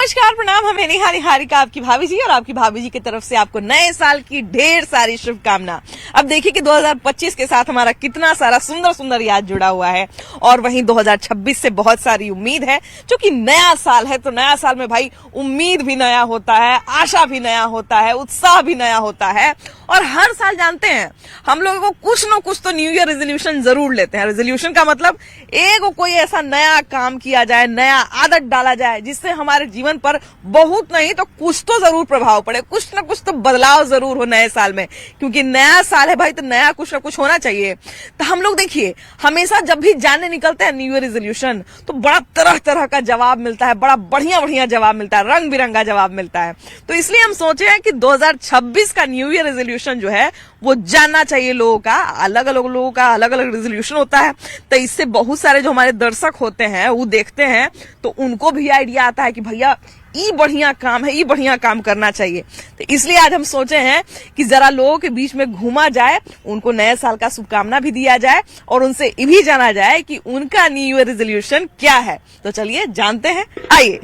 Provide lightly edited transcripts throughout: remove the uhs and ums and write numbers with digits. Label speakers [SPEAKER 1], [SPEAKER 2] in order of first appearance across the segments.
[SPEAKER 1] नमस्कार, प्रणाम। हमें निहारिका आपकी भाभी जी और आपकी भाभी जी की तरफ से आपको नए साल की ढेर सारी शुभकामना। अब देखिए कि 2025 के साथ हमारा कितना सारा सुंदर सुंदर याद जुड़ा हुआ है और वहीं 2026 से बहुत सारी उम्मीद है। क्योंकि नया साल है तो नया साल में भाई उम्मीद भी नया होता है, आशा भी नया होता है, उत्साह भी नया होता है। और हर साल जानते हैं हम लोगों को कुछ न कुछ तो न्यू ईयर रेजोल्यूशन जरूर लेते हैं। रेजोल्यूशन का मतलब एक कोई ऐसा नया काम किया जाए, नया आदत डाला जाए जिससे हमारे जीवन पर बहुत नहीं तो कुछ तो जरूर प्रभाव पड़े, कुछ न कुछ तो बदलाव जरूर हो नए साल में। क्योंकि नया साल है भाई तो नया कुछ न कुछ होना चाहिए। तो हम लोग देखिए हमेशा जब भी जानने निकलते हैं न्यू ईयर रेजोल्यूशन तो बड़ा तरह तरह का जवाब मिलता है, बड़ा बढ़िया बढ़िया जवाब मिलता है, रंग बिरंगा जवाब मिलता है। तो इसलिए हम सोचे हैं कि 2026 का न्यू ईयर रेजोल्यूशन जो है वो जानना चाहिए लोगों का। अलग अलग लोगों का अलग अलग रेजोल्यूशन होता है तो इससे बहुत सारे जो हमारे दर्शक होते हैं वो देखते हैं तो उनको भी आइडिया आता है कि भैया ये बढ़िया काम है, ये बढ़िया काम करना चाहिए। तो इसलिए आज हम सोचे हैं कि जरा लोगों के बीच में घूमा जाए, उनको नए साल का शुभकामना भी दिया जाए और उनसे ये भी जाना जाए कि उनका न्यू ईयर रेजोल्यूशन क्या है। तो चलिए जानते हैं, आइए।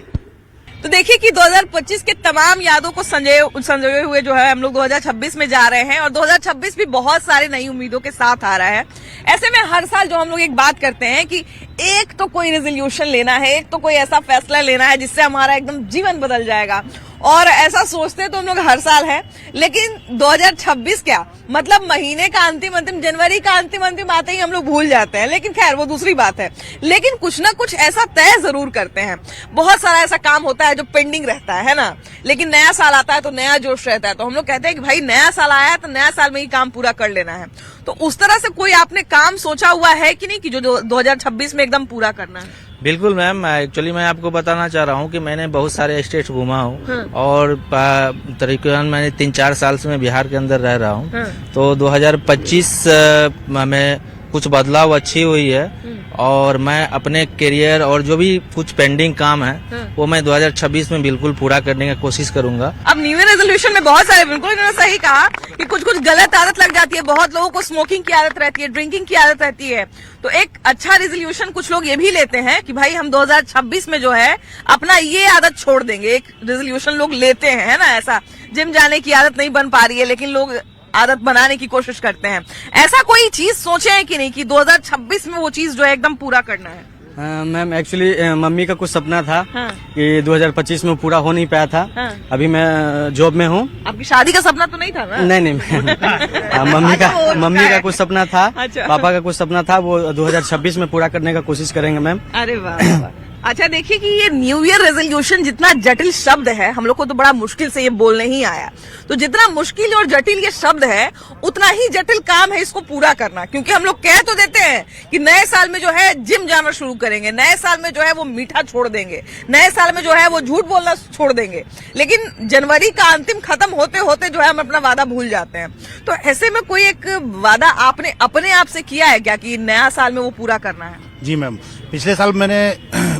[SPEAKER 1] तो देखिए कि 2025 के तमाम यादों को संजोए हुए जो है हम लोग 2026 में जा रहे हैं और 2026 भी बहुत सारी नई उम्मीदों के साथ आ रहा है। ऐसे में हर साल जो हम लोग एक बात करते हैं कि एक तो कोई रेजोल्यूशन लेना है, एक तो कोई ऐसा फैसला लेना है जिससे हमारा एकदम जीवन बदल जाएगा। और ऐसा सोचते तो हम लोग हर साल है, लेकिन 2026 क्या मतलब महीने का अंतिम जनवरी का अंतिम आते ही हम लोग भूल जाते हैं। लेकिन खैर वो दूसरी बात है। लेकिन कुछ ना कुछ ऐसा तय जरूर करते हैं। बहुत सारा ऐसा काम होता है जो पेंडिंग रहता है ना। लेकिन नया साल आता है तो नया जोश रहता है। तो हम लोग कहते हैं कि भाई नया साल आया है तो नया साल में ही काम पूरा कर लेना है। तो उस तरह से कोई आपने काम सोचा हुआ है कि नहीं कि जो 2026 में एकदम पूरा करना है?
[SPEAKER 2] बिल्कुल मैम, एक्चुअली मैं आपको बताना चाह रहा हूँ कि मैंने बहुत सारे स्टेट घूमा हूँ और तकरीबन मैंने 3-4 साल से मैं बिहार के अंदर रह रहा हूँ। तो 2025 में कुछ बदलाव अच्छी हुई है और मैं अपने करियर और जो भी कुछ पेंडिंग काम है वो मैं 2026 में बिल्कुल पूरा करने की कोशिश करूंगा।
[SPEAKER 1] अब न्यू ईयर रेजोल्यूशन में बहुत सारे, बिल्कुल इन्होंने सही कहा कि कुछ कुछ गलत आदत लग जाती है। बहुत लोगों को स्मोकिंग की आदत रहती है, ड्रिंकिंग की आदत रहती है। तो एक अच्छा रेजोल्यूशन कुछ लोग ये भी लेते हैं कि भाई हम 2026 में जो है अपना ये आदत छोड़ देंगे। एक रेजोल्यूशन लोग लेते हैं, है ना। ऐसा जिम जाने की आदत नहीं बन पा रही है लेकिन लोग आदत बनाने की कोशिश करते हैं। ऐसा कोई चीज सोचे है कि नहीं कि 2026 में वो चीज जो है एकदम पूरा करना है?
[SPEAKER 3] मैम एक्चुअली मम्मी का कुछ सपना था कि 2025 में पूरा हो नहीं पाया था। अभी मैं जॉब में हूँ।
[SPEAKER 1] आपकी शादी का सपना तो नहीं था ना?
[SPEAKER 3] नहीं मम्मी का कुछ सपना था।
[SPEAKER 1] अच्छा।
[SPEAKER 3] पापा का कुछ सपना था, वो 2026 में पूरा करने का कोशिश करेंगे मैम।
[SPEAKER 1] अरे वाह। अच्छा देखिए कि ये न्यू ईयर रेजोल्यूशन जितना जटिल शब्द है हम लोग को तो बड़ा मुश्किल से ये बोलने ही आया। तो जितना मुश्किल और जटिल ये शब्द है उतना ही जटिल काम है इसको पूरा करना। क्योंकि हम लोग कह तो देते हैं कि नए साल में जो है जिम जाना शुरू करेंगे, नए साल में जो है वो मीठा छोड़ देंगे, नए साल में जो है वो झूठ बोलना छोड़ देंगे। लेकिन जनवरी का अंतिम खत्म होते होते जो है हम अपना वादा भूल जाते हैं। तो ऐसे में कोई एक वादा आपने अपने आप से किया है क्या कि नया साल में वो पूरा करना है?
[SPEAKER 4] जी मैम, पिछले साल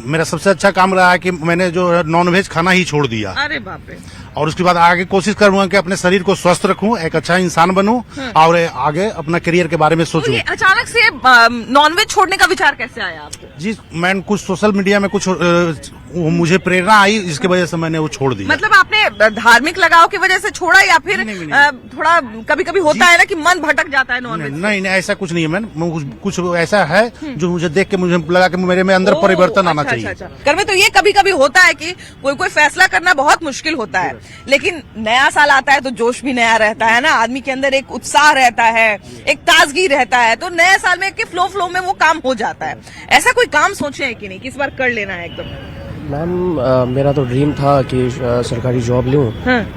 [SPEAKER 4] मेरा सबसे अच्छा काम रहा है कि मैंने जो नॉनवेज खाना ही छोड़ दिया।
[SPEAKER 1] अरे बाप रे।
[SPEAKER 4] और उसके बाद आगे कोशिश करूंगा कि अपने शरीर को स्वस्थ रखूं, एक अच्छा इंसान बनूं और आगे अपना करियर के बारे में सोचूं।
[SPEAKER 1] तो अचानक से नॉनवेज छोड़ने का विचार कैसे आया आपको?
[SPEAKER 4] जी मैं कुछ सोशल मीडिया में कुछ मुझे प्रेरणा आई जिसकी वजह से मैंने वो छोड़ दिया।
[SPEAKER 1] मतलब आपने धार्मिक लगाव की वजह से छोड़ा या फिर थोड़ा कभी कभी होता है ना कि मन भटक जाता है नॉनवेज?
[SPEAKER 4] नहीं ऐसा कुछ नहीं है मैम। कुछ ऐसा है जो मुझे देख के मुझे लगा कि मेरे में अंदर परिवर्तन आना चाहिए।
[SPEAKER 1] घर में तो ये कभी कभी होता है कि कोई फैसला करना बहुत मुश्किल होता है। लेकिन नया साल आता है तो जोश भी नया रहता है ना। आदमी के अंदर एक उत्साह रहता है, एक ताजगी रहता है। तो नए साल में फ्लो में वो काम हो जाता है। ऐसा कोई काम सोचे है कि नहीं कि इस बार कर लेना है एकदम?
[SPEAKER 5] मैम मेरा तो ड्रीम था कि सरकारी जॉब लूं,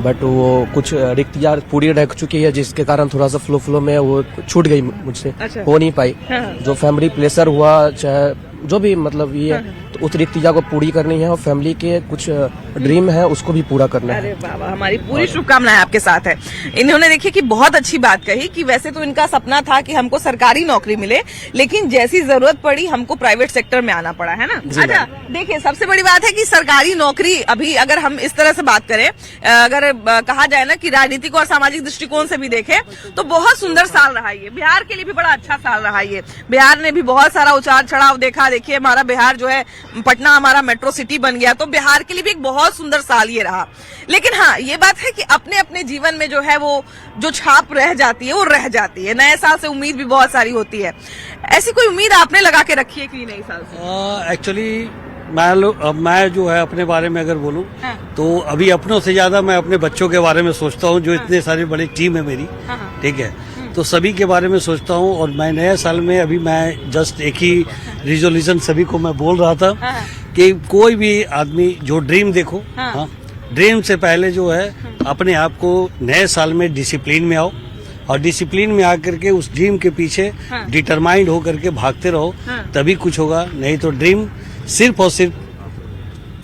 [SPEAKER 5] बट वो कुछ रिक्तियाँ पूरी रह चुकी है जिसके कारण थोड़ा सा फ्लो में वो छूट गई मुझसे। अच्छा। हो नहीं पाई। जो फैमिली प्रेशर हुआ, चाहे जो भी मतलब ये तो उस रिक्तिया को पूरी करनी है और फैमिली के कुछ ड्रीम है उसको भी पूरा करना है।
[SPEAKER 1] अरे बाबा, हमारी पूरी शुभकामनाएं आपके साथ है। इन्होंने देखिए कि बहुत अच्छी बात कही कि वैसे तो इनका सपना था कि हमको सरकारी नौकरी मिले, लेकिन जैसी जरूरत पड़ी हमको प्राइवेट सेक्टर में आना पड़ा, है ना। अच्छा देखिए सबसे बड़ी बात है कि सरकारी नौकरी अभी अगर हम इस तरह से बात करें, अगर कहा जाए ना कि राजनीतिक और सामाजिक दृष्टिकोण से भी देखें तो बहुत सुंदर साल रहा ये। बिहार के लिए भी बड़ा अच्छा साल रहा ये। बिहार ने भी बहुत सारा उतार चढ़ाव देखा। देखिए हमारा बिहार जो है पटना हमारा मेट्रो सिटी बन गया, तो बिहार के लिए भी एक बहुत सुंदर साल ये रहा। लेकिन हाँ, ये बात है कि अपने अपने जीवन में जो है वो जो छाप रह जाती है वो रह जाती है। नए साल से उम्मीद भी बहुत सारी होती है। ऐसी कोई उम्मीद आपने लगा के रखी है कि नए साल से?
[SPEAKER 6] एक्चुअली मैं जो है अपने बारे में अगर बोलूं तो अभी अपनों से ज्यादा मैं अपने बच्चों के बारे में सोचता हूं, जो इतने सारी बड़ी टीम है मेरी, ठीक है, तो सभी के बारे में सोचता हूं। और मैं नए साल में अभी मैं जस्ट एक ही रिजोल्यूशन सभी को मैं बोल रहा था कि कोई भी आदमी जो ड्रीम देखो, ड्रीम से पहले जो है अपने आप को नए साल में डिसिप्लिन में आओ, और डिसिप्लिन में आकर के उस ड्रीम के पीछे डिटरमाइंड होकर के भागते रहो, तभी कुछ होगा। नहीं तो ड्रीम सिर्फ और सिर्फ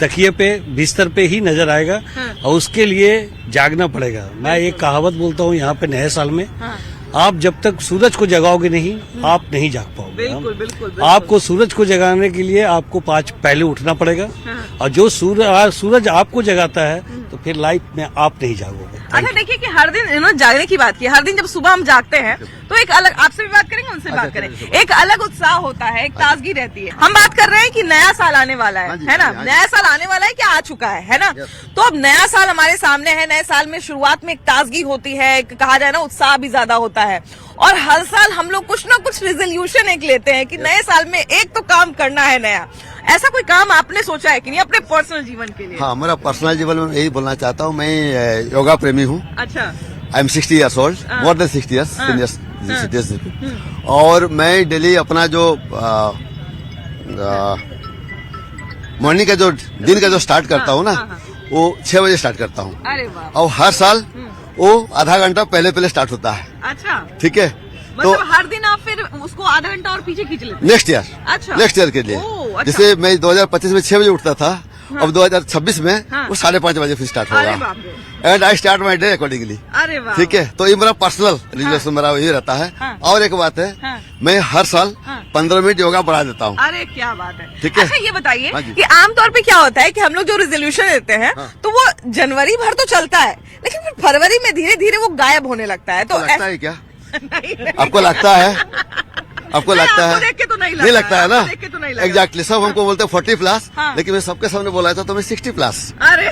[SPEAKER 6] तकिए पे बिस्तर पे ही नजर आएगा, और उसके लिए जागना पड़ेगा। मैं एक कहावत बोलता हूँ यहाँ पे नए साल में, आप जब तक सूरज को जगाओगे नहीं, आप नहीं जाग पाओगे।
[SPEAKER 1] बिल्कुल, बिल्कुल।
[SPEAKER 6] आपको सूरज को जगाने के लिए आपको 5 पहले उठना पड़ेगा, और जो सूरज आपको जगाता है तो फिर लाइफ में आप नहीं जागोगे।
[SPEAKER 1] अच्छा, देखिए कि हर दिन इन्होंने जागने की बात की, हर दिन जब सुबह हम जागते हैं तो एक अलग, आपसे भी बात करेंगे, उनसे बात करें, एक अलग उत्साह होता है, एक ताजगी रहती है। हम बात कर रहे हैं कि नया साल आने वाला है ना? नया साल आने वाला है कि आ चुका है ना? तो अब नया साल हमारे सामने है। नए साल में शुरुआत में एक ताजगी होती है, कहा जाए ना उत्साह भी ज्यादा होता है, और हर साल हम लोग कुछ ना कुछ रेजोल्यूशन एक लेते हैं कि नए साल में एक तो काम करना है नया। ऐसा कोई काम आपने सोचा है कि नहीं अपने पर्सनल जीवन के लिए?
[SPEAKER 7] हाँ, मेरा पर्सनल जीवन में यही बोलना चाहता हूँ, मैं योगा प्रेमी हूँ।
[SPEAKER 1] अच्छा।
[SPEAKER 7] I am 60 years old, more than 60 years, और मैं डेली अपना जो मॉर्निंग का जो दिन का जो स्टार्ट करता हूँ ना, वो 6 बजे स्टार्ट करता हूँ।
[SPEAKER 1] अरे वाह।
[SPEAKER 7] और हर साल वो आधा घंटा पहले पहले स्टार्ट होता है।
[SPEAKER 1] अच्छा,
[SPEAKER 7] ठीक है,
[SPEAKER 1] मतलब हर दिन आप फिर उसको आधा घंटा और पीछे खींच लेते?
[SPEAKER 7] Next year.
[SPEAKER 1] अच्छा,
[SPEAKER 7] नेक्स्ट ईयर के लिए।
[SPEAKER 1] अच्छा।
[SPEAKER 7] जैसे मैं 2025 में 6 बजे उठता था, अब 2026 में वो 5:30 बजे फिर स्टार्ट
[SPEAKER 1] अरे
[SPEAKER 7] होगा,
[SPEAKER 1] बाप रे।
[SPEAKER 7] And I start my day accordingly.
[SPEAKER 1] अरे वाह।
[SPEAKER 7] ठीक है, तो ये मेरा पर्सनल रिजोल्यूशन मेरा यही रहता है। और एक बात है, मैं हर साल 15 मिनट योगा बढ़ा देता हूँ।
[SPEAKER 1] अरे क्या बात है।
[SPEAKER 7] ठीक है।
[SPEAKER 1] अच्छा, ये बताइए
[SPEAKER 7] हाँ जी।
[SPEAKER 1] कि आमतौर पे क्या होता है कि हम लोग जो रेजोल्यूशन लेते हैं तो वो जनवरी भर तो चलता है, लेकिन फिर फरवरी में धीरे धीरे वो गायब होने लगता है। तो
[SPEAKER 7] लगता है क्या?
[SPEAKER 1] नहीं,
[SPEAKER 7] आपको लगता है? आपको लगता
[SPEAKER 1] आपको
[SPEAKER 7] है?
[SPEAKER 1] देख के तो नहीं
[SPEAKER 7] लगता है ना?
[SPEAKER 1] देख के तो नहीं लगा।
[SPEAKER 7] एग्जैक्टली, सब हमको बोलते हैं 40+,
[SPEAKER 1] हाँ।
[SPEAKER 7] लेकिन मैं सबके सामने बोला था तो मैं 60+।
[SPEAKER 1] अरे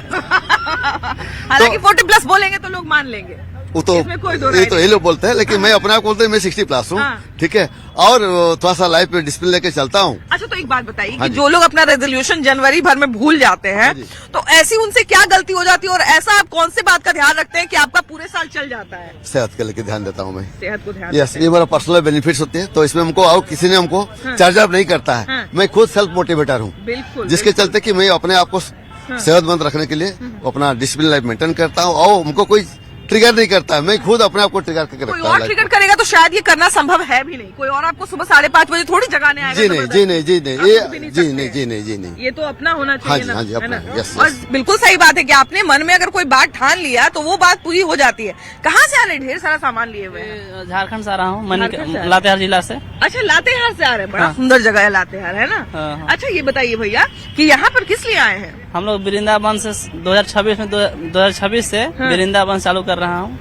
[SPEAKER 1] हालांकि 40+ बोलेंगे तो लोग मान लेंगे,
[SPEAKER 7] वो तो
[SPEAKER 1] इसमें कोई दो राय
[SPEAKER 7] ये तो ये लोग बोलते हैं, लेकिन मैं अपने आप बोलते हैं मैं 60+ हूँ।
[SPEAKER 1] हाँ।
[SPEAKER 7] ठीक है, और थोड़ा सा लाइफ में डिसिप्लिन लेके चलता हूँ।
[SPEAKER 1] अच्छा, तो एक बात बताइए
[SPEAKER 7] हाँ
[SPEAKER 1] कि
[SPEAKER 7] जी।
[SPEAKER 1] जो लोग अपना रेजोल्यूशन जनवरी भर में भूल जाते हैं,
[SPEAKER 7] हाँ जी।
[SPEAKER 1] तो ऐसी उनसे क्या गलती हो जाती है, और ऐसा आप कौन से बात का ध्यान रखते हैं कि आपका पूरे साल चल जाता है?
[SPEAKER 7] सेहत के लेके ध्यान देता हूँ मैं।
[SPEAKER 1] सेहत को ध्यान
[SPEAKER 7] यस, ये मेरा पर्सनल बेनिफिट्स होते हैं, तो इसमें हमको और किसी ने हमको चार्ज अप नहीं करता है।
[SPEAKER 1] हाँ।
[SPEAKER 7] मैं खुद सेल्फ मोटिवेटर हूँ,
[SPEAKER 1] बिल्कुल,
[SPEAKER 7] जिसके चलते कि मैं अपने आप को सेहतमंद रखने के लिए अपना डिसिप्लिन लाइफ मेंटेन करता हूँ, और हमको कोई ट्रिगर नहीं करता है। मैं खुद अपने आप को ट्रिगर करके
[SPEAKER 1] कोई
[SPEAKER 7] रखता
[SPEAKER 1] और
[SPEAKER 7] हूँ।
[SPEAKER 1] ट्रिगर करेगा तो शायद ये करना संभव है भी नहीं। कोई और आपको सुबह 5:30 बजे थोड़ी जगाने आएगा।
[SPEAKER 7] जी नहीं, जी नहीं, जी नहीं,
[SPEAKER 1] आप
[SPEAKER 7] ये
[SPEAKER 1] उठ भी नहीं
[SPEAKER 7] जी
[SPEAKER 1] सकते।
[SPEAKER 7] नहीं, जी नहीं, जी नहीं।
[SPEAKER 1] ये तो अपना होना
[SPEAKER 7] हाँ
[SPEAKER 1] चाहिए
[SPEAKER 7] जी,
[SPEAKER 1] ना,
[SPEAKER 7] हाँ जी,
[SPEAKER 1] है
[SPEAKER 7] अपना,
[SPEAKER 1] ना?
[SPEAKER 7] यस,
[SPEAKER 1] और
[SPEAKER 7] यस।
[SPEAKER 1] बिल्कुल सही बात है कि आपने मन में अगर कोई बात ठान लिया तो वो बात पूरी हो जाती है। कहाँ से आ रहे? ढेर सारा सामान लिए हुए हैं।
[SPEAKER 8] झारखंड से आ रहा हूँ,
[SPEAKER 1] झारखंड से आ रहे?
[SPEAKER 8] लातेहार जिला से।
[SPEAKER 1] अच्छा, लातेहार से आ रहे हैं। बड़ा
[SPEAKER 8] हाँ।
[SPEAKER 1] सुंदर जगह है लातेहार, है ना?
[SPEAKER 8] हाँ।
[SPEAKER 1] अच्छा, ये बताइए भैया कि यहाँ पर किस लिए आए हैं?
[SPEAKER 8] हम लोग वृंदावन से 2026 से वृंदावन चालू कर रहा हूँ।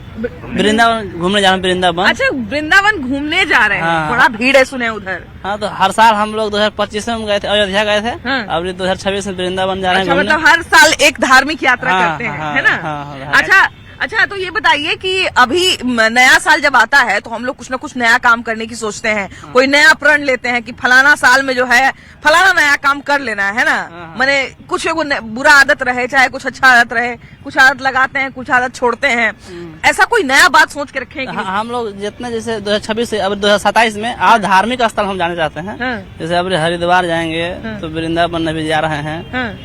[SPEAKER 8] वृंदावन घूमने जा रहा हूँ, वृंदावन।
[SPEAKER 1] अच्छा, वृंदावन घूमने जा रहे हैं।
[SPEAKER 8] हाँ।
[SPEAKER 1] बड़ा भीड़ है सुने उधर।
[SPEAKER 8] हाँ, तो हर साल हम लोग 2025 में गए थे, अयोध्या गए थे।
[SPEAKER 1] हाँ।
[SPEAKER 8] अब 2026 में वृंदावन जा रहे हैं
[SPEAKER 1] अच्छा,
[SPEAKER 8] घूमने।
[SPEAKER 1] मतलब हर साल एक धार्मिक यात्रा
[SPEAKER 8] हाँ,
[SPEAKER 1] करते हैं,
[SPEAKER 8] हाँ,
[SPEAKER 1] है ना?
[SPEAKER 8] हाँ,
[SPEAKER 1] अच्छा, तो ये बताइए कि अभी नया साल जब आता है तो हम लोग कुछ ना कुछ नया काम करने की सोचते हैं। कोई नया प्रण लेते हैं कि फलाना साल में जो है फलाना नया काम कर लेना है ना? माने कुछ एगो बुरा आदत रहे, चाहे कुछ अच्छा आदत रहे, कुछ आदत लगाते हैं, कुछ आदत छोड़ते हैं। ऐसा कोई नया बात सोच के रखे हैं कि नहीं?
[SPEAKER 8] हम लोग जितने जैसे 2026 से अब 2027 में और धार्मिक स्थल हम जाने चाहते हैं। जैसे अब हरिद्वार जाएंगे तो वृंदावन भी जा रहे हैं,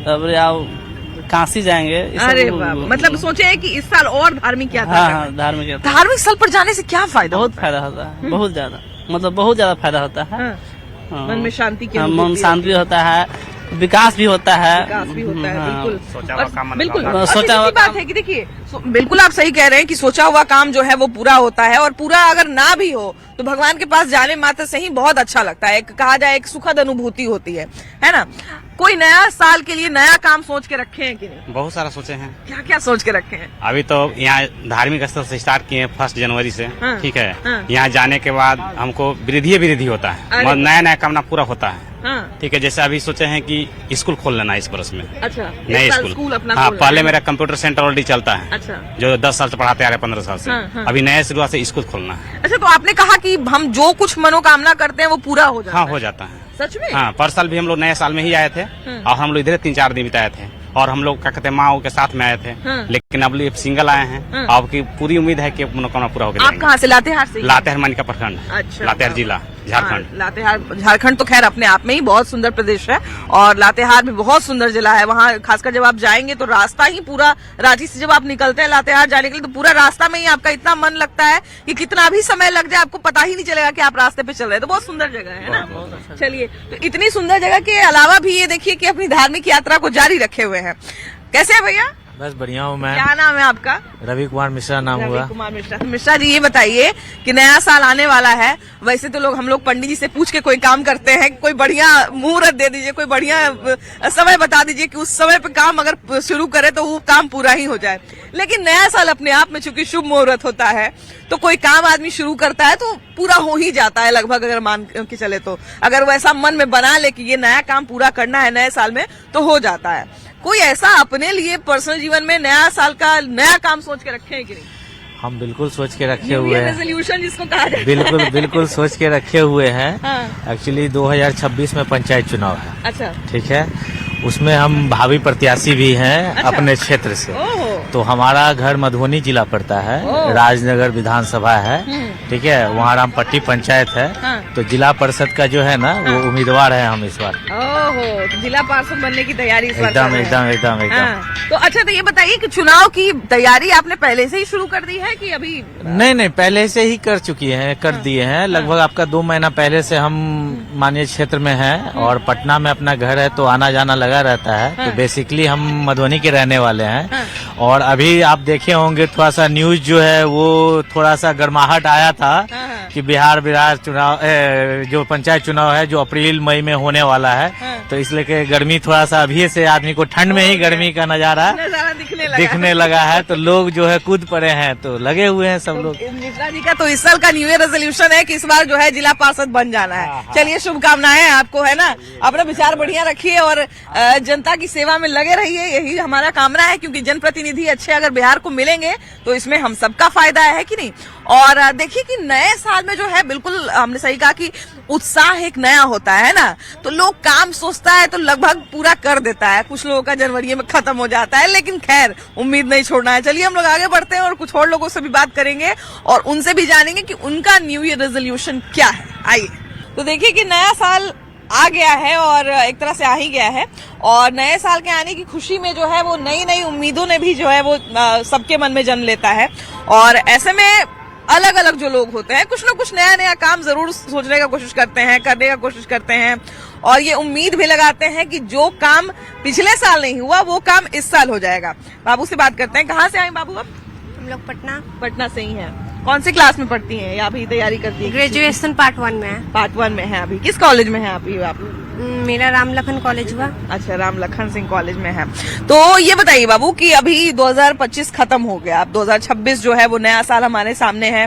[SPEAKER 8] अब काशी जाएंगे।
[SPEAKER 1] अरे वाह, मतलब सोचे हैं कि इस साल और धार्मिक यात्रा
[SPEAKER 8] हाँ,
[SPEAKER 1] करना
[SPEAKER 8] हाँ,
[SPEAKER 1] है।
[SPEAKER 8] धार्मिक यात्रा।
[SPEAKER 1] धार्मिक स्थल पर जाने से क्या फायदा?
[SPEAKER 8] बहुत फायदा होता है, बहुत ज्यादा, मतलब बहुत ज्यादा फायदा होता है। हाँ।
[SPEAKER 1] मन में शांति की
[SPEAKER 8] हाँ,
[SPEAKER 1] अनुभूति
[SPEAKER 8] मन शांति होता है, विकास भी होता है।
[SPEAKER 1] विकास भी होता है।
[SPEAKER 8] हाँ।
[SPEAKER 1] बिल्कुल बिल्कुल।
[SPEAKER 8] हाँ,
[SPEAKER 1] और
[SPEAKER 8] सोचा
[SPEAKER 1] दूसरी
[SPEAKER 8] हुआ
[SPEAKER 1] बात है कि देखिए, बिल्कुल आप सही कह रहे हैं कि सोचा हुआ काम जो है वो पूरा होता है, और पूरा अगर ना भी हो तो भगवान के पास जाने मात्र से ही बहुत अच्छा लगता है। कहा जाए एक सुखद अनुभूति होती है ना? कोई नया साल के लिए नया काम सोच के रखे हैं कि नहीं?
[SPEAKER 3] बहुत सारा सोचे हैं।
[SPEAKER 1] क्या क्या सोच के रखे हैं?
[SPEAKER 3] अभी तो यहाँ धार्मिक स्थल से स्टार्ट किए हैं 1 जनवरी से।
[SPEAKER 1] हाँ,
[SPEAKER 3] ठीक है।
[SPEAKER 1] हाँ।
[SPEAKER 3] यहाँ जाने के बाद हमको वृद्धि होता है,
[SPEAKER 1] अरे
[SPEAKER 3] नया नया कामना पूरा होता है।
[SPEAKER 1] हाँ,
[SPEAKER 3] ठीक है। जैसे अभी सोचे हैं कि स्कूल खोल लेना इस बरस में।
[SPEAKER 1] अच्छा,
[SPEAKER 3] नए
[SPEAKER 1] इस साल
[SPEAKER 3] स्कूल
[SPEAKER 1] अपना
[SPEAKER 3] हाँ,
[SPEAKER 1] खोलना
[SPEAKER 3] पहले
[SPEAKER 1] है।
[SPEAKER 3] मेरा कंप्यूटर सेंटर ऑलरेडी चलता है,
[SPEAKER 1] अच्छा
[SPEAKER 3] जो 10 साल से पढ़ाते आ रहे, 15 साल से।
[SPEAKER 1] हाँ, हाँ।
[SPEAKER 3] अभी नए शुरुआत से स्कूल खोलना है।
[SPEAKER 1] अच्छा, तो आपने कहा कि हम जो कुछ मनोकामना करते हैं वो पूरा हो जाता
[SPEAKER 3] हाँ,
[SPEAKER 1] है।
[SPEAKER 3] हो जाता है।
[SPEAKER 1] सच में?
[SPEAKER 3] हाँ, पर साल भी हम लोग नए साल में ही आए थे और हम लोग इधर 3-4 दिन बिताए थे और हम लोग क्या कहते हैं माँ के साथ में आए थे।
[SPEAKER 1] हाँ।
[SPEAKER 3] लेकिन अब लोग सिंगल आए हैं। आपकी पूरी उम्मीद है कि मनोकामना पूरा होकर
[SPEAKER 1] आप कहाँ से? लातेहार से?
[SPEAKER 3] लातेहार मानिका प्रखंड,
[SPEAKER 1] अच्छा।
[SPEAKER 3] लातेहार जिला, झारखंड।
[SPEAKER 1] हाँ, लातेहार झारखंड तो खैर अपने आप में ही बहुत सुंदर प्रदेश है और लातेहार भी बहुत सुंदर जिला है। वहाँ खासकर जब आप जाएंगे तो रास्ता ही पूरा, रांची से जब आप निकलते हैं लातेहार जाने के लिए तो पूरा रास्ता में ही आपका इतना मन लगता है कि कितना भी समय लग जाए आपको पता ही नहीं चलेगा कि आप रास्ते पे चल रहे हैं। तो बहुत सुंदर जगह है ना। चलिए, तो इतनी सुंदर जगह के अलावा भी ये देखिए कि अपनी धार्मिक यात्रा को जारी रखे हुए हैं। कैसे है भैया?
[SPEAKER 2] बस बढ़िया हूँ मैं।
[SPEAKER 1] क्या नाम है आपका?
[SPEAKER 2] रवि कुमार मिश्रा नाम हुआ।
[SPEAKER 1] रवि कुमार मिश्रा। मिश्रा जी, ये बताइए कि नया साल आने वाला है, वैसे तो हम लोग पंडित जी से पूछ के कोई काम करते हैं, कोई बढ़िया मुहूर्त दे दीजिए, कोई बढ़िया समय बता दीजिए कि उस समय पे काम अगर शुरू करे तो वो काम पूरा ही हो जाए। लेकिन नया साल अपने आप में चूंकि शुभ मुहूर्त होता है तो कोई काम आदमी शुरू करता है तो पूरा हो ही जाता है लगभग, अगर मान के चले तो। अगर वैसा मन में बना ले कि ये नया काम पूरा करना है नए साल में तो हो जाता है। कोई ऐसा अपने लिए पर्सनल जीवन में नया साल का नया काम सोच के रखे हैं कि नहीं?
[SPEAKER 2] हम बिल्कुल सोच के रखे हुए हैं।
[SPEAKER 1] रेजोल्यूशन जिसको कहा जाता है।
[SPEAKER 2] बिल्कुल सोच के रखे हुए हैं।
[SPEAKER 1] हाँ।
[SPEAKER 2] एक्चुअली 2026 में पंचायत चुनाव है।
[SPEAKER 1] अच्छा।
[SPEAKER 2] ठीक है। उसमें हम भावी प्रत्याशी भी हैं।
[SPEAKER 1] अच्छा।
[SPEAKER 2] अपने क्षेत्र से।
[SPEAKER 1] ओहो।
[SPEAKER 2] तो हमारा घर मधुबनी जिला पड़ता है,
[SPEAKER 1] ओह।
[SPEAKER 2] राजनगर विधानसभा है। ठीक है। वहाँ रामपट्टी पंचायत है।
[SPEAKER 1] हाँ।
[SPEAKER 2] तो जिला परिषद का जो है ना वो उम्मीदवार है हम इस बार।
[SPEAKER 1] ओहो, तो जिला पार्षद बनने की तैयारी इस बार कर रहे हैं।
[SPEAKER 2] एकदम।
[SPEAKER 1] हाँ। तो अच्छा, तो ये बताइए कि चुनाव की तैयारी आपने पहले से ही शुरू कर दी है कि अभी?
[SPEAKER 2] नहीं, पहले से ही कर दिए हैं। लगभग आपका 2 महीना पहले से हम माननीय क्षेत्र में हैं और पटना में अपना घर है तो आना जाना लगा रहता है। तो बेसिकली हम मधुबनी के रहने वाले हैं। और अभी आप देखे होंगे थोड़ा सा न्यूज जो है वो थोड़ा सा गर्माहट आया था कि बिहार चुनाव जो पंचायत चुनाव है जो अप्रैल मई में होने वाला है। तो इसलिए कि गर्मी थोड़ा सा अभी से आदमी को ठंड में ही गर्मी का नजारा दिखने लगा है। तो लोग जो है कूद पड़े हैं, तो लगे हुए हैं सब लोग।
[SPEAKER 1] मिश्रा जी का तो इस साल का न्यू ईयर रेजोल्यूशन है कि इस बार जो है जिला पार्षद बन जाना है। चलिए, शुभकामनाएं आपको, है ना। अपना विचार बढ़िया रखिए और जनता की सेवा में लगे रहिए, यही हमारा कामना है। क्योंकि जनप्रतिनिधि अच्छे अगर बिहार को मिलेंगे तो इसमें हम सबका फायदा है कि नहीं। और देखिए कि नए साल में जो है बिल्कुल हमने सही कहा कि उत्साह एक नया होता है ना। तो लोग काम सोचता है तो लगभग पूरा कर देता है। कुछ लोगों का जनवरी में खत्म हो जाता है, लेकिन खैर उम्मीद नहीं छोड़ना है। चलिए, हम लोग आगे बढ़ते हैं और कुछ और लोगों से भी बात करेंगे और उनसे भी जानेंगे कि उनका न्यू ईयर रेजोल्यूशन क्या है। आइए, तो देखिए कि नया साल आ गया है और एक तरह से आ ही गया है और नए साल के आने की खुशी में जो है वो नई उम्मीदों ने भी जो है वो सबके मन में जन्म लेता है। और ऐसे में अलग अलग जो लोग होते हैं कुछ ना कुछ नया काम जरूर सोचने का कोशिश करते हैं, करने का कोशिश करते हैं और ये उम्मीद भी लगाते हैं कि जो काम पिछले साल नहीं हुआ वो काम इस साल हो जाएगा। बाबू से बात करते हैं। कहाँ से आए बाबू आप?
[SPEAKER 9] हम लोग
[SPEAKER 1] पटना से ही हैं। कौन सी क्लास में पढ़ती हैं या अभी तैयारी करती हैं?
[SPEAKER 9] ग्रेजुएशन पार्ट 1 में है।
[SPEAKER 1] पार्ट 1 में है अभी। किस कॉलेज में है अभी आप?
[SPEAKER 9] मेरा राम लखन कॉलेज हुआ।
[SPEAKER 1] अच्छा, राम लखन सिंह कॉलेज में है। तो ये बताइए बाबू कि अभी 2025 खत्म हो गया, अब 2026 जो है वो नया साल हमारे सामने है।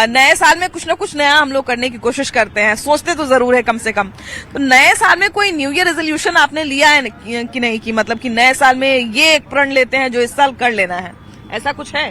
[SPEAKER 1] नए साल में कुछ ना कुछ नया हम लोग करने की कोशिश करते हैं, सोचते तो जरूर है कम से कम। तो नए साल में कोई न्यू ईयर रेजोल्यूशन आपने लिया है कि नहीं, कि मतलब कि नए साल में ये एक प्रण लेते हैं जो इस साल कर लेना है, ऐसा कुछ है?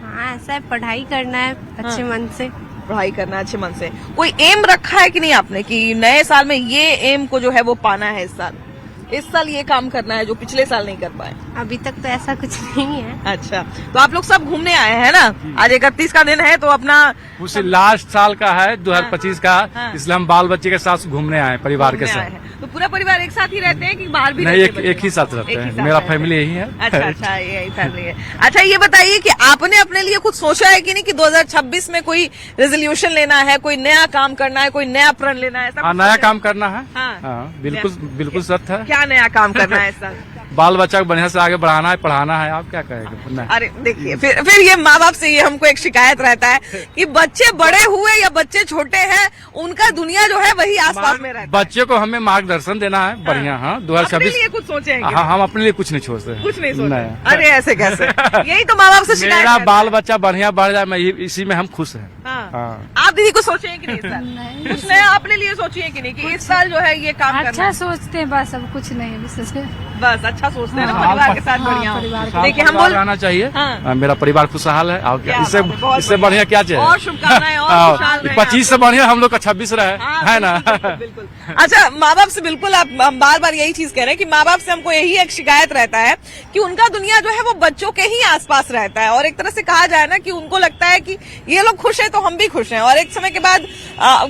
[SPEAKER 9] हाँ, ऐसा है, पढ़ाई करना है अच्छे मन से।
[SPEAKER 1] पढ़ाई करना अच्छे मन से। कोई एम रखा है कि नहीं आपने कि नए साल में ये एम को जो है वो पाना है, इस साल ये काम करना है जो पिछले साल नहीं कर पाए?
[SPEAKER 9] अभी तक तो ऐसा कुछ नहीं है।
[SPEAKER 1] अच्छा, तो आप लोग सब घूमने आए हैं ना? आज 31 का दिन है तो अपना
[SPEAKER 10] उसे लास्ट साल का है 2025 का।
[SPEAKER 1] हाँ।
[SPEAKER 10] इसलिए हम बाल बच्चे के साथ घूमने आए, परिवार के साथ।
[SPEAKER 1] तो पूरा परिवार एक साथ ही रहते हैं कि बाहर भी
[SPEAKER 10] नहीं,
[SPEAKER 1] रहते हैं?
[SPEAKER 10] एक ही साथ रहते
[SPEAKER 1] एक ही
[SPEAKER 10] हैं।
[SPEAKER 1] साथ
[SPEAKER 10] मेरा
[SPEAKER 1] रहते
[SPEAKER 10] फैमिली यही है।
[SPEAKER 1] अच्छा, यही फैमिली है। अच्छा, ये बताइए कि आपने अपने लिए कुछ सोचा है कि नहीं कि 2026 में कोई रेजोल्यूशन लेना है, कोई नया काम करना है, कोई नया प्रण लेना है? ऐसा
[SPEAKER 10] हाँ,
[SPEAKER 1] कुछ
[SPEAKER 10] नया
[SPEAKER 1] सोचा है?
[SPEAKER 10] काम करना है।
[SPEAKER 1] हाँ।
[SPEAKER 10] हाँ, बिल्कुल सत्य है।
[SPEAKER 1] क्या नया काम करना है इस साल?
[SPEAKER 10] बाल बच्चा को बढ़िया से आगे बढ़ाना है, पढ़ाना है। आप क्या कहेंगे?
[SPEAKER 1] अरे देखिए, फिर ये माँ बाप से ये हमको एक शिकायत रहता है कि बच्चे बड़े हुए या बच्चे छोटे हैं, उनका दुनिया जो है वही आसपास में रहता है।
[SPEAKER 10] बच्चे को हमें मार्गदर्शन देना है बढ़िया। हाँ, 2026
[SPEAKER 1] लिए कुछ सोचेंगे?
[SPEAKER 10] हाँ, हम अपने लिए कुछ नहीं सोचते।
[SPEAKER 1] कुछ नहीं सोचते? अरे ऐसे कैसे? यही तो माँ बाप से शिकायत
[SPEAKER 10] मेरा
[SPEAKER 1] रहता
[SPEAKER 10] बाल बच्चा बढ़िया बढ़ जाए, मैं इसी में हम खुश हैं।
[SPEAKER 1] हाँ। आप दीदी को सोचे हैं कि नहीं इस साल? कुछ नया अपने लिए सोचिए कि नहीं कि इस साल जो है ये काम करना
[SPEAKER 9] अच्छा
[SPEAKER 1] है?
[SPEAKER 9] सोचते हैं बस, अब कुछ नहीं विशेष।
[SPEAKER 1] बस अच्छा सोचते हैं ना,
[SPEAKER 9] हाँ,
[SPEAKER 1] परिवार के साथ बढ़िया हो। देखिए हम बोल
[SPEAKER 10] रहना चाहिए।
[SPEAKER 1] हाँ।
[SPEAKER 10] मेरा परिवार खुशहाल है। और क्या
[SPEAKER 1] क्या
[SPEAKER 10] इससे
[SPEAKER 1] बात है, बहुत
[SPEAKER 10] इससे
[SPEAKER 1] बढ़िया।
[SPEAKER 10] बढ़िया क्या चाहिए?
[SPEAKER 1] और शुभकामनाएं और खुशहाल रहें
[SPEAKER 10] 25 से बढ़िया हम लोग का 26 रहे,
[SPEAKER 1] हाँ,
[SPEAKER 10] है ना?
[SPEAKER 1] बिल्कुल, बिल्कुल। अच्छा, माँ बाप से बिल्कुल आप हम बार बार यही चीज कह रहे हैं कि माँ बाप से हमको यही एक शिकायत रहता है कि उनका दुनिया जो है वो बच्चों के ही आसपास रहता है, और एक तरह से कहा जाए ना कि उनको लगता है कि ये लोग खुश है तो हम भी खुश हैं, और एक समय के बाद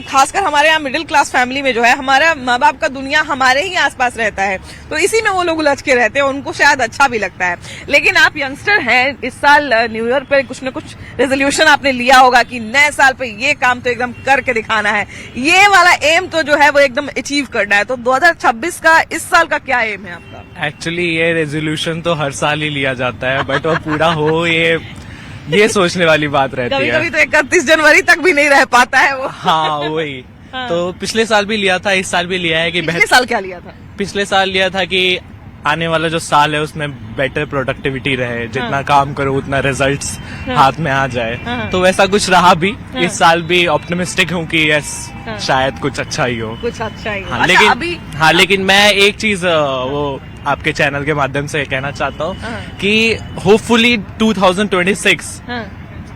[SPEAKER 1] खासकर हमारे यहाँ मिडिल क्लास फैमिली में जो है हमारा माँ बाप का दुनिया हमारे ही आसपास रहता है, तो इसी में वो लोग उलझ के रहते हैं, उनको शायद अच्छा भी लगता है। लेकिन आप यंगस्टर हैं, इस साल न्यू ईयर पे कुछ न कुछ रेजोल्यूशन आपने लिया होगा कि नए साल पे ये काम तो एकदम करके दिखाना है, ये वाला एम तो जो है वो एकदम अचीव करना है। तो 2026 का इस साल का क्या एम है आपका?
[SPEAKER 11] एक्चुअली ये रेजोल्यूशन तो हर साल ही लिया जाता है, बट वो पूरा हो ये सोचने वाली बात रहती
[SPEAKER 1] कभी
[SPEAKER 11] है।
[SPEAKER 1] कभी तो 31 जनवरी तक भी नहीं रह पाता है वो।
[SPEAKER 11] हाँ वही।
[SPEAKER 1] हाँ।
[SPEAKER 11] तो पिछले साल भी लिया था, इस साल भी लिया है कि
[SPEAKER 1] पिछले साल क्या लिया था?
[SPEAKER 11] पिछले साल लिया था कि आने वाला जो साल है उसमें बेटर प्रोडक्टिविटी रहे, जितना काम करो उतना रिजल्ट्स हाथ में आ जाए। तो वैसा कुछ रहा भी। इस साल भी ऑप्टिमिस्टिक हूँ कि यस शायद कुछ अच्छा ही हो।
[SPEAKER 1] कुछ अच्छा ही हो।
[SPEAKER 11] हाँ,
[SPEAKER 1] अच्छा,
[SPEAKER 11] लेकिन मैं एक चीज वो आपके चैनल के माध्यम से कहना चाहता हूँ कि होपफुली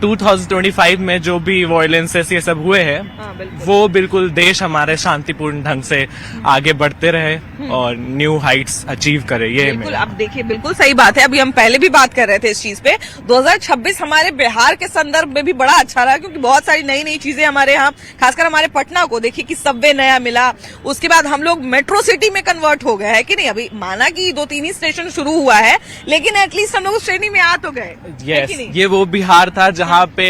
[SPEAKER 11] 2025 में जो भी वायलेंसेस ये सब हुए हैं वो बिल्कुल देश हमारे शांतिपूर्ण ढंग से आगे बढ़ते रहे और न्यू हाइट्स अचीव करे। ये
[SPEAKER 1] बिल्कुल, अब देखिए बिल्कुल सही बात है। अभी हम पहले भी बात कर रहे थे इस चीज पे। 2026 हमारे बिहार के संदर्भ में भी बड़ा अच्छा रहा, क्योंकि बहुत सारी नई नई चीजें हमारे यहाँ, खासकर हमारे पटना को देखिए कि सबवे नया मिला, उसके बाद हम लोग मेट्रो सिटी में कन्वर्ट हो गए है कि नहीं। अभी माना कि 2-3 ही स्टेशन शुरू हुआ है, लेकिन एटलीस्ट हम लोग उस श्रेणी में आ तो गए।
[SPEAKER 11] यस, ये वो बिहार था जहाँ पे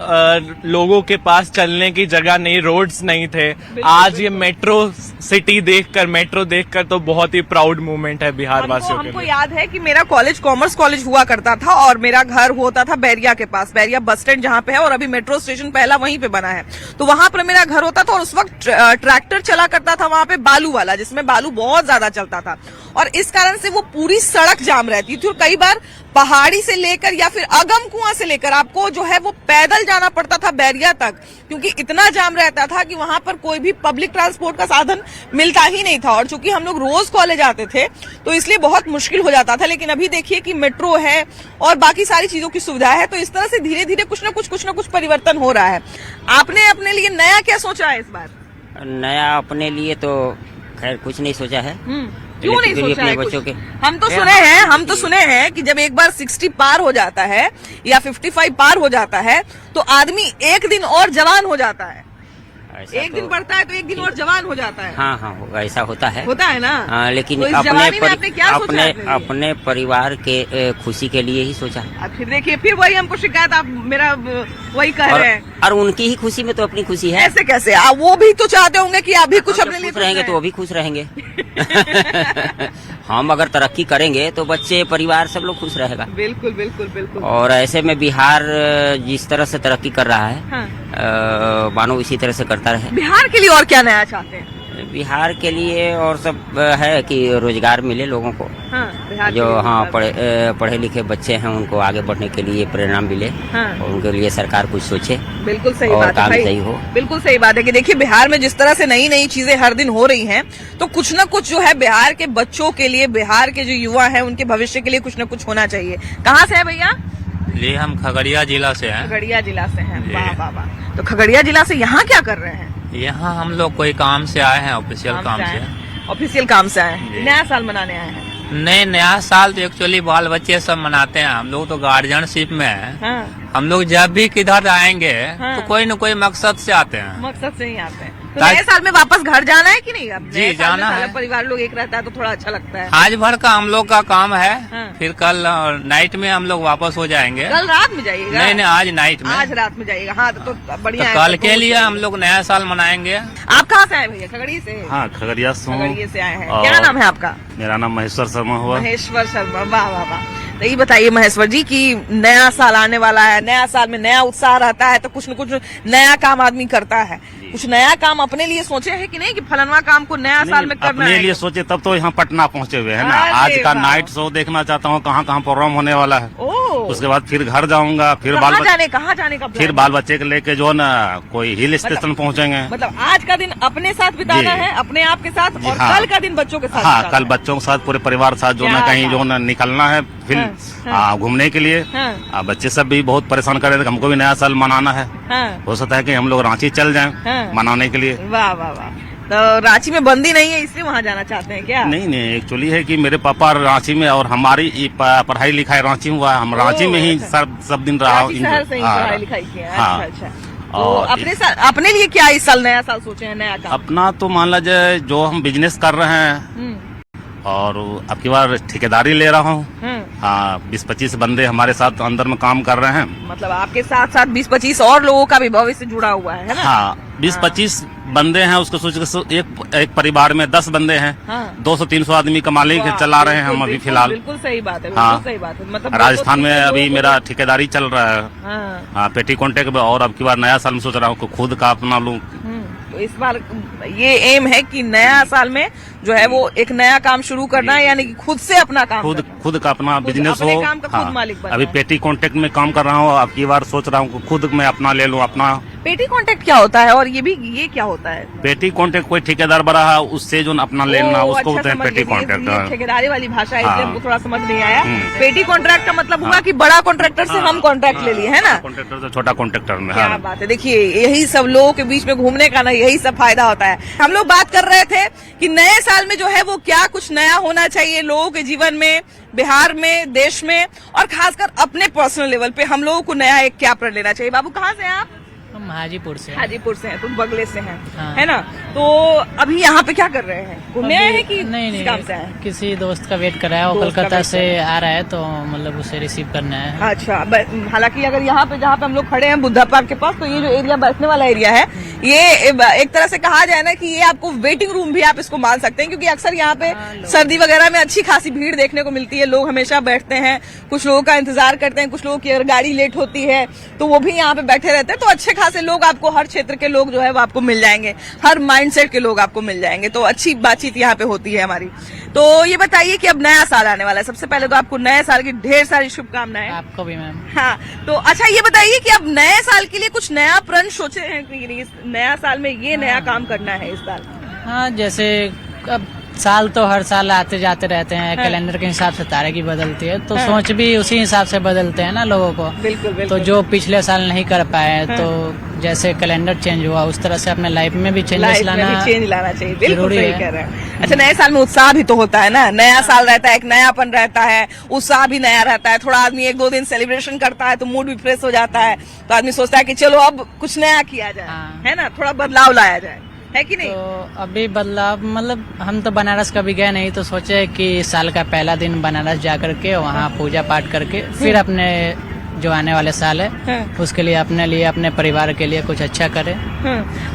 [SPEAKER 11] लोगों के पास चलने की जगह नहीं, रोड्स नहीं थे। आज ये मेट्रो सिटी देखकर, मेट्रो देखकर तो बहुत ही प्राउड मोमेंट है बिहार वासियों के
[SPEAKER 1] हमको
[SPEAKER 11] लिए।
[SPEAKER 1] याद है कि मेरा कॉलेज कॉमर्स कॉलेज हुआ करता था और मेरा घर होता था बैरिया के पास, बैरिया बस स्टैंड जहाँ पे है, और अभी मेट्रो स्टेशन पहला वहीं पे बना है, तो वहां पर मेरा घर होता था। और उस वक्त ट्रैक्टर चला करता था वहां पे, बालू वाला, जिसमें बालू बहुत ज्यादा चलता था, और इस कारण से वो पूरी सड़क जाम रहती थी। और कई बार पहाड़ी से लेकर या फिर अगम कुआं से लेकर आपको जो है वो पैदल जाना पड़ता था बैरिया तक, क्योंकि इतना जाम रहता था कि वहां पर कोई भी पब्लिक ट्रांसपोर्ट का साधन मिलता ही नहीं था। और चूंकि हम लोग रोज कॉलेज आते थे तो इसलिए बहुत मुश्किल हो जाता था। लेकिन अभी देखिए कि मेट्रो है और बाकी सारी चीजों की सुविधा है, तो इस तरह से धीरे धीरे कुछ न कुछ परिवर्तन हो रहा है। आपने अपने लिए नया क्या सोचा है इस बार?
[SPEAKER 12] नया अपने लिए तो खैर कुछ नहीं सोचा है।
[SPEAKER 1] क्यों नहीं सोचा है
[SPEAKER 12] बच्चों के?
[SPEAKER 1] हम तो सुने हैं कि जब एक बार 60 पार हो जाता है या 55 पार हो जाता है तो आदमी एक दिन और जवान हो जाता है। एक दिन बढ़ता है तो एक दिन और जवान हो जाता है।
[SPEAKER 12] हाँ, ऐसा होता है
[SPEAKER 1] ना।
[SPEAKER 12] लेकिन
[SPEAKER 1] तो इस जवानी में आपने क्या सोचा है?
[SPEAKER 12] अपने परिवार के खुशी के लिए ही सोचा।
[SPEAKER 1] फिर देखिए, फिर वही हमको शिकायत आप मेरा वही कह रहे हैं।
[SPEAKER 12] और उनकी ही खुशी में तो अपनी खुशी है।
[SPEAKER 1] ऐसे कैसे? वो भी तो चाहते होंगे कि आप भी कुछ अपने लिए
[SPEAKER 12] खुश रहेंगे तो वो भी खुश रहेंगे। हम अगर तरक्की करेंगे तो बच्चे, परिवार, सब लोग खुश रहेगा।
[SPEAKER 1] बिल्कुल बिल्कुल बिल्कुल।
[SPEAKER 12] और ऐसे में बिहार जिस तरह से तरक्की कर रहा है, मानो इसी तरह से करता रहे।
[SPEAKER 1] बिहार के लिए और क्या नया चाहते हैं?
[SPEAKER 12] बिहार के लिए और सब है कि रोजगार मिले लोगों को। जो पढ़े लिखे बच्चे हैं उनको आगे बढ़ने के लिए प्रेरणा मिले, और उनके लिए सरकार कुछ सोचे।
[SPEAKER 1] बिल्कुल सही
[SPEAKER 12] और
[SPEAKER 1] बात है
[SPEAKER 12] काम
[SPEAKER 1] भाई,
[SPEAKER 12] सही हो।
[SPEAKER 1] बिल्कुल सही बात है कि देखिए बिहार में जिस तरह से नई नई चीजें हर दिन हो रही हैं, तो कुछ न कुछ जो है बिहार के बच्चों के लिए, बिहार के जो युवा हैं उनके भविष्य के लिए कुछ न कुछ होना चाहिए। कहाँ से है भैया?
[SPEAKER 13] ये हम खगड़िया जिला से हैं।
[SPEAKER 1] खगड़िया जिला से हैं। वाह वाह वाह। तो खगड़िया जिला से यहाँ क्या कर रहे हैं?
[SPEAKER 13] यहाँ हम लोग कोई काम से आए हैं, ऑफिशियल काम से।
[SPEAKER 1] ऑफिशियल काम से आए हैं, नया साल मनाने आए हैं?
[SPEAKER 13] नहीं, नया साल तो एक्चुअली बाल बच्चे सब मनाते हैं, हम लोग तो गार्जियनशिप में हैं। हम लोग जब भी किधर आएंगे तो कोई न कोई मकसद से आते हैं।
[SPEAKER 1] मकसद से ही आते हैं। तो नए साल में वापस घर जाना है कि नहीं? अब
[SPEAKER 13] जी, जाना है।
[SPEAKER 1] परिवार लोग एक रहता है तो थोड़ा अच्छा लगता है।
[SPEAKER 13] आज भर का हम लोग का काम है।
[SPEAKER 1] हाँ।
[SPEAKER 13] फिर कल नाइट में हम लोग वापस हो जाएंगे।
[SPEAKER 1] कल रात में जाइएगा?
[SPEAKER 13] नहीं, आज नाइट में।
[SPEAKER 1] आज रात में जाइएगा। हाँ तो बढ़िया है।
[SPEAKER 13] कल के लिए हम लोग नया साल मनाएंगे।
[SPEAKER 1] आप कहाँ से आए भैया? खगड़िया से?
[SPEAKER 14] हाँ, खगड़िया से हूँ।
[SPEAKER 1] खगड़िया से आए हैं। क्या नाम है आपका?
[SPEAKER 14] मेरा नाम महेश्वर शर्मा हुआ।
[SPEAKER 1] महेश्वर शर्मा, वाह वाह वाह। तो ये बताइए महेश्वर जी कि नया साल आने वाला है, नया साल में नया उत्साह रहता है तो कुछ न कुछ नया काम आदमी करता है। कुछ नया काम अपने लिए सोचे है कि नहीं कि फलनवा काम को नया साल में करना है?
[SPEAKER 14] अपने लिए सोचे तब तो यहाँ पटना पहुँचे हुए है ना।
[SPEAKER 1] अरे
[SPEAKER 14] आज का
[SPEAKER 1] वाह।
[SPEAKER 14] नाइट शो देखना चाहता हूँ, कहाँ कहाँ प्रोग्राम होने वाला है।
[SPEAKER 1] ओह,
[SPEAKER 14] उसके बाद फिर घर जाऊंगा, फिर
[SPEAKER 1] कहाँ जाने का
[SPEAKER 14] फिर
[SPEAKER 1] प्लान
[SPEAKER 14] बाल बच्चे को लेके जो है ना कोई हिल स्टेशन पहुँचेंगे।
[SPEAKER 1] मतलब आज का दिन अपने साथ बिताना
[SPEAKER 14] जी।
[SPEAKER 1] है, अपने आप के साथ, और
[SPEAKER 14] हाँ।
[SPEAKER 1] कल का दिन बच्चों के साथ
[SPEAKER 14] हाँ,
[SPEAKER 1] बिताना
[SPEAKER 14] कल
[SPEAKER 1] है।
[SPEAKER 14] बच्चों के साथ पूरे परिवार के साथ जो ना
[SPEAKER 1] क्या
[SPEAKER 14] कहीं
[SPEAKER 1] बात।
[SPEAKER 14] जो ना निकलना है फिर घूमने के लिए।
[SPEAKER 1] हाँ।
[SPEAKER 14] बच्चे सब भी बहुत परेशान कर रहे थे, हमको भी नया साल मनाना है।
[SPEAKER 1] हाँ।
[SPEAKER 14] हो सकता है कि हम लोग रांची चल जाएं
[SPEAKER 1] हाँ।
[SPEAKER 14] मनाने के लिए।
[SPEAKER 1] वाह वाह वाह। तो रांची में बंदी नहीं है इसलिए वहाँ जाना चाहते हैं क्या?
[SPEAKER 14] नहीं, एक्चुअली है कि मेरे पापा रांची में और हमारी पढ़ाई लिखाई रांची हुआ। हम रांची में ही सब दिन रहा हूँ।
[SPEAKER 1] शहर से ही पढ़ाई लिखाई किया है।
[SPEAKER 14] हाँ।
[SPEAKER 1] अच्छा अच्छा। तो
[SPEAKER 14] और
[SPEAKER 1] अपने लिए क्या इस साल नया साल सोचे हैं, नया काम?
[SPEAKER 14] अपना तो मान लीजिए जो हम बिजनेस कर रहे हैं और अब की बार ठेकेदारी ले रहा हूँ। हाँ, 20-25 बंदे हमारे साथ अंदर में काम कर रहे हैं।
[SPEAKER 1] मतलब आपके साथ साथ 20-25 और लोगों का भी भविष्य जुड़ा हुआ है ना?
[SPEAKER 14] हाँ, 20-25 बंदे हैं। उसको सोच के एक परिवार में 10 बंदे हैं।
[SPEAKER 1] हाँ।
[SPEAKER 14] 200-300 आदमी का मालिक चला रहे हैं हम अभी फिलहाल।
[SPEAKER 1] बिल्कुल सही बात है।
[SPEAKER 14] हाँ।
[SPEAKER 1] बिल्कुल सही बात है। मतलब
[SPEAKER 14] राजस्थान में अभी मेरा ठेकेदारी चल रहा है।
[SPEAKER 1] हाँ।
[SPEAKER 14] पेटी कॉन्टेक्ट में। और अब की बार नया साल में सोच रहा हूँ कि खुद का अपना लूँ।
[SPEAKER 1] तो इस बार ये एम है कि नया साल में जो है वो एक नया काम शुरू करना है, यानी कि खुद से अपना काम
[SPEAKER 14] खुद का अपना बिजनेस हो।
[SPEAKER 1] काम का खुद मालिक बनना
[SPEAKER 14] अभी
[SPEAKER 1] है।
[SPEAKER 14] पेटी कॉन्टेक्ट में काम कर रहा हूँ। अब की बार सोच रहा हूँ कि खुद मैं अपना ले लूँ अपना।
[SPEAKER 1] पेटी कॉन्ट्रैक्ट क्या होता है और ये क्या होता है?
[SPEAKER 14] पेटी कॉन्टेक्ट कोई ठेकेदार बड़ा है उससे जो अपना लेना उसको
[SPEAKER 1] अच्छा,
[SPEAKER 14] बोलते हैं पेटी कॉन्टेक्ट।
[SPEAKER 1] ठेकेदारी वाली भाषा है, इसलिए
[SPEAKER 14] हाँ।
[SPEAKER 1] हमको थोड़ा समझ नहीं आया। पेटी कॉन्ट्रैक्ट का मतलब हुआ कि बड़ा कॉन्ट्रैक्टर से हम कॉन्ट्रैक्ट ले लिए, है ना?
[SPEAKER 14] कॉन्ट्रैक्टर से छोटा कॉन्ट्रैक्टर में।
[SPEAKER 1] क्या
[SPEAKER 14] हाँ।
[SPEAKER 1] बात है। देखिए यही सब लोगों के बीच में घूमने का ना यही सब फायदा होता है। हम लोग बात कर रहे थे कि नए साल में जो है वो क्या कुछ नया होना चाहिए लोगों के जीवन में, बिहार में, देश में, और खासकर अपने पर्सनल लेवल पे हम लोगों को नया एक क्या प्रण लेना चाहिए। बाबू कहाँ से हैं आप?
[SPEAKER 8] हम हाजीपुर से।
[SPEAKER 1] हाजीपुर से हैं, तुम बगले से हैं।
[SPEAKER 8] हाँ।
[SPEAKER 1] है ना? तो अभी यहाँ पे क्या कर रहे हैं? घूमने आए हैं कि
[SPEAKER 8] नहीं
[SPEAKER 1] काम से आए हैं?
[SPEAKER 8] किसी दोस्त का वेट कर रहा है, वो
[SPEAKER 1] दोस्त का
[SPEAKER 8] कोलकाता
[SPEAKER 1] वेट
[SPEAKER 8] से आ रहा है तो मतलब उसे रिसीव करना है।
[SPEAKER 1] अच्छा। हालांकि अगर यहाँ पे जहाँ पे हम लोग खड़े हैं बुद्धा पार्क के पास, तो ये जो एरिया बैठने वाला एरिया है, ये एक तरह से कहा जाए ना कि ये आपको वेटिंग रूम भी आप इसको मान सकते हैं, क्योंकि अक्सर यहाँ पे सर्दी वगैरह में अच्छी खासी भीड़ देखने को मिलती है। लोग हमेशा बैठते हैं, कुछ लोगों का इंतजार करते हैं, कुछ लोगों की अगर गाड़ी लेट होती है तो वो भी यहाँ पे बैठे रहते हैं। तो अच्छे खासे लोग आपको, हर क्षेत्र के लोग जो है वो आपको मिल जाएंगे, हर माइंडसेट के लोग आपको मिल जाएंगे। तो अच्छी बातचीत यहाँ पे होती है हमारी। तो ये बताइए कि अब नया साल आने वाला है, सबसे पहले तो आपको नए साल की ढेर सारी शुभकामनाएं।
[SPEAKER 8] आपको भी मैम।
[SPEAKER 1] हाँ, तो अच्छा ये बताइए कि अब नए साल के लिए कुछ नया प्रण सोचे हैं कि नहीं, इस नया साल में ये नया काम करना है इस साल?
[SPEAKER 8] हाँ, जैसे अब साल तो हर साल आते जाते रहते हैं, कैलेंडर के हिसाब से तारीख ही बदलती है, तो सोच भी उसी हिसाब से बदलते हैं ना लोगों को।
[SPEAKER 1] बिल्कुल बिल्कुल।
[SPEAKER 8] तो जो पिछले साल नहीं कर पाए तो जैसे कैलेंडर चेंज हुआ उस तरह से अपने लाइफ में भी चेंजेस लाना
[SPEAKER 1] चाहिए। बिल्कुल
[SPEAKER 8] जरूरी
[SPEAKER 1] सही
[SPEAKER 8] है।
[SPEAKER 1] कह रहे हैं। अच्छा, नए साल में उत्साह भी तो होता है ना, नया साल रहता है, एक नयापन रहता है, उत्साह भी नया रहता है। थोड़ा आदमी 1-2 दिन सेलिब्रेशन करता है तो मूड भी फ्रेश हो जाता है, तो आदमी सोचता है कि चलो अब कुछ नया किया जाए, है ना, थोड़ा बदलाव लाया जाए, है कि नहीं?
[SPEAKER 8] तो अभी बदलाव मतलब हम तो बनारस कभी गए नहीं, तो सोचे कि इस साल का पहला दिन बनारस जा करके वहाँ पूजा पाठ करके फिर अपने जो आने वाले साल है उसके लिए अपने परिवार के लिए कुछ अच्छा करें।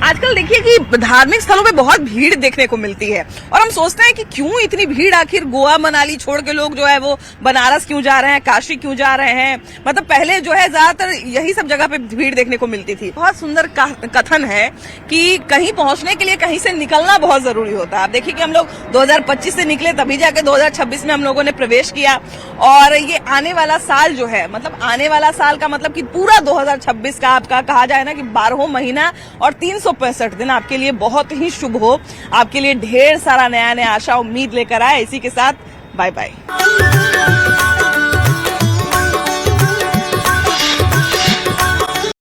[SPEAKER 1] आजकल देखिए कि धार्मिक स्थलों पे बहुत भीड़ देखने को मिलती है, और हम सोचते हैं कि क्यों इतनी भीड़, आखिर गोवा मनाली छोड़ के लोग जो है वो बनारस क्यों जा रहे हैं, काशी क्यों जा रहे हैं। मतलब पहले जो है ज्यादातर यही सब जगह पे भीड़ देखने को मिलती थी। बहुत सुंदर कथन है कि कहीं पहुंचने के लिए कहीं से निकलना बहुत जरूरी होता है। आप देखिए कि हम लोग 2025 से निकले, तभी जाके 2026 में हम लोगों ने प्रवेश किया, और ये आने वाला साल जो है, मतलब आने वाला साल का मतलब कि पूरा 2026 का आपका कहा जाए ना कि 12 महीना और 365 दिन आपके लिए बहुत ही शुभ हो, आपके लिए ढेर सारा नया नया आशा उम्मीद लेकर आए। इसी के साथ बाय बाय।